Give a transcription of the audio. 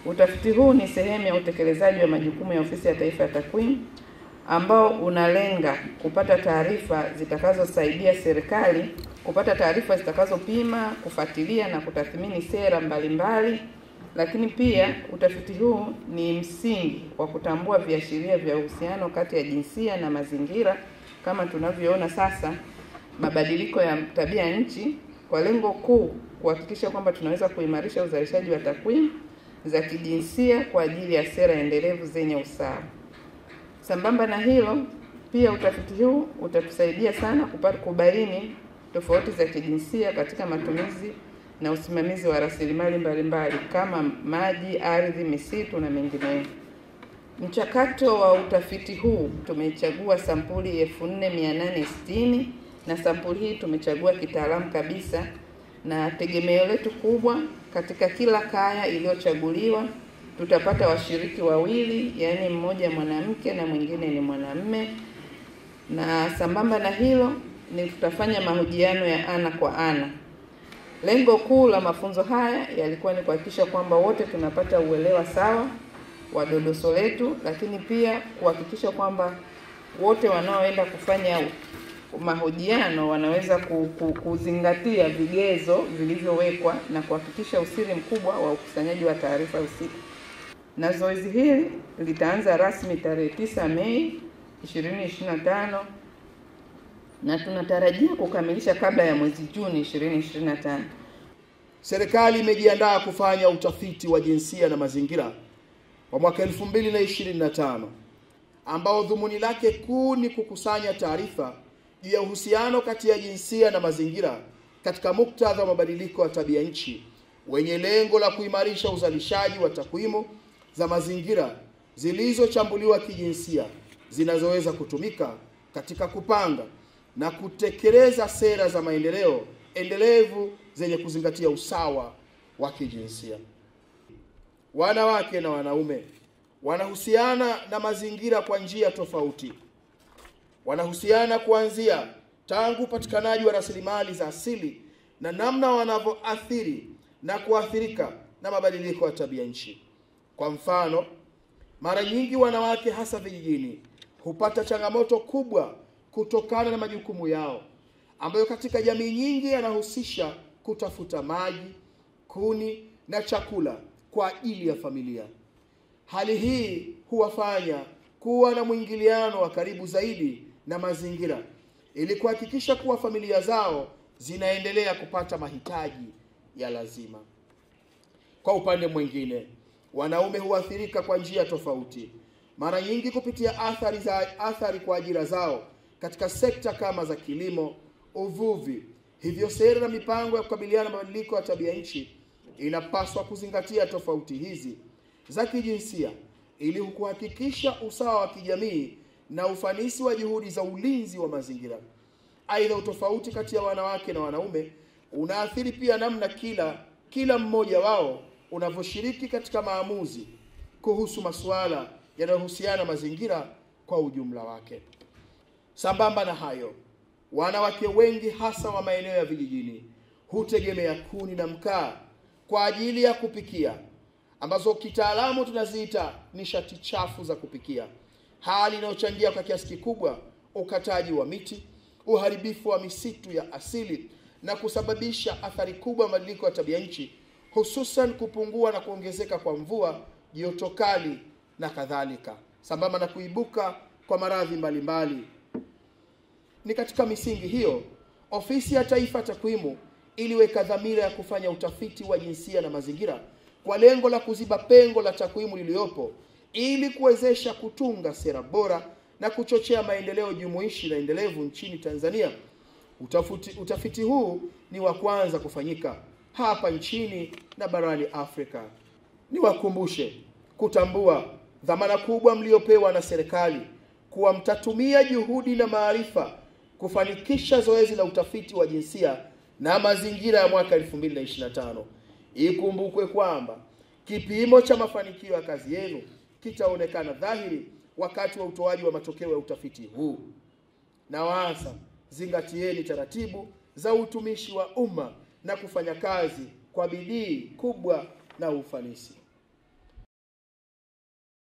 Utafiti huu ni sehemu ya utekelezaji wa majukumu ya Ofisi ya Taifa ya Takwimu ambao unalenga kupata taarifa zitakazosaidia serikali kupata taarifa zitakazopima, kufuatilia na kutathmini sera mbalimbali. Lakini pia utafiti huu ni msingi wa kutambua viashiria vya uhusiano kati ya jinsia na mazingira kama tunavyoona sasa mabadiliko ya tabia nchi, kwa lengo kuu kuhakikisha kwamba tunaweza kuimarisha uzalishaji wa takwimu za kijinsia kwa ajili ya sera endelevu zenye usawa. Sambamba na hilo, pia utafiti huu utatusaidia sana kubaini tofauti za kijinsia katika matumizi na usimamizi wa rasilimali mbalimbali kama maji, ardhi, misitu na mengineyo. Mchakato wa utafiti huu tumechagua sampuli 4860 na sampuli hii tumechagua kitaalamu kabisa, na tegemeo letu kubwa katika kila kaya iliyochaguliwa tutapata washiriki wawili, yani mmoja mwanamke na mwingine ni mwanamume. Na sambamba na hilo ni tutafanya mahojiano ya ana kwa ana. Lengo kuu la mafunzo haya yalikuwa ni kuhakikisha kwamba wote tunapata uelewa sawa wa dodoso letu, lakini pia kuhakikisha kwamba wote wanaoenda kufanya mahojiano wanaweza kuzingatia vigezo vilivyowekwa na kuhakikisha usiri mkubwa wa ukusanyaji wa taarifa husika. Na zoezi hili litaanza rasmi tarehe 9 Mei 2025 na tunatarajia kukamilisha kabla ya mwezi Juni 2025. Serikali imejiandaa kufanya utafiti wa jinsia na mazingira kwa mwaka 2025 ambao dhumuni lake kuu ni kukusanya taarifa juu ya uhusiano kati ya jinsia na mazingira katika muktadha wa mabadiliko ya tabia nchi wenye lengo la kuimarisha uzalishaji wa takwimu za mazingira zilizochambuliwa kijinsia zinazoweza kutumika katika kupanga na kutekeleza sera za maendeleo endelevu zenye kuzingatia usawa wa kijinsia. Wanawake na wanaume wanahusiana na mazingira kwa njia tofauti. Wanahusiana kuanzia tangu upatikanaji wa rasilimali za asili na namna wanavyoathiri na kuathirika na mabadiliko ya tabia nchi. Kwa mfano, mara nyingi wanawake hasa vijijini hupata changamoto kubwa kutokana na majukumu yao ambayo katika jamii nyingi yanahusisha kutafuta maji, kuni na chakula kwa ajili ya familia. Hali hii huwafanya kuwa na mwingiliano wa karibu zaidi na mazingira ili kuhakikisha kuwa familia zao zinaendelea kupata mahitaji ya lazima. Kwa upande mwingine, wanaume huathirika kwa njia tofauti, mara nyingi kupitia athari kwa ajira zao katika sekta kama za kilimo, uvuvi. Hivyo sera na mipango ya kukabiliana na mabadiliko ya tabia nchi inapaswa kuzingatia tofauti hizi za kijinsia ili kuhakikisha usawa wa kijamii na ufanisi wa juhudi za ulinzi wa mazingira. Aidha, utofauti kati ya wanawake na wanaume unaathiri pia namna kila mmoja wao unavyoshiriki katika maamuzi kuhusu masuala yanayohusiana mazingira kwa ujumla wake. Sambamba na hayo, wanawake wengi hasa wa maeneo ya vijijini hutegemea kuni na mkaa kwa ajili ya kupikia, ambazo kitaalamu tunaziita nishati chafu za kupikia, hali inayochangia kwa kiasi kikubwa ukataji wa miti, uharibifu wa misitu ya asili na kusababisha athari kubwa mabadiliko ya tabia nchi, hususan kupungua na kuongezeka kwa mvua, joto kali na kadhalika, sambamba na kuibuka kwa maradhi mbalimbali. Ni katika misingi hiyo, Ofisi ya Taifa ya Takwimu iliweka dhamira ya kufanya utafiti wa jinsia na mazingira kwa lengo la kuziba pengo la takwimu lililopo ili kuwezesha kutunga sera bora na kuchochea maendeleo jumuishi na endelevu nchini Tanzania. Utafiti huu ni wa kwanza kufanyika hapa nchini na barani Afrika. Niwakumbushe kutambua dhamana kubwa mliopewa na serikali kuwa mtatumia juhudi na maarifa kufanikisha zoezi la utafiti wa jinsia na mazingira ya mwaka 2025. Ikumbukwe kwamba kipimo cha mafanikio ya kazi yenu kitaonekana dhahiri wakati wa utoaji wa matokeo ya utafiti huu. Na waasa, zingatieni taratibu za utumishi wa umma na kufanya kazi kwa bidii kubwa na ufanisi.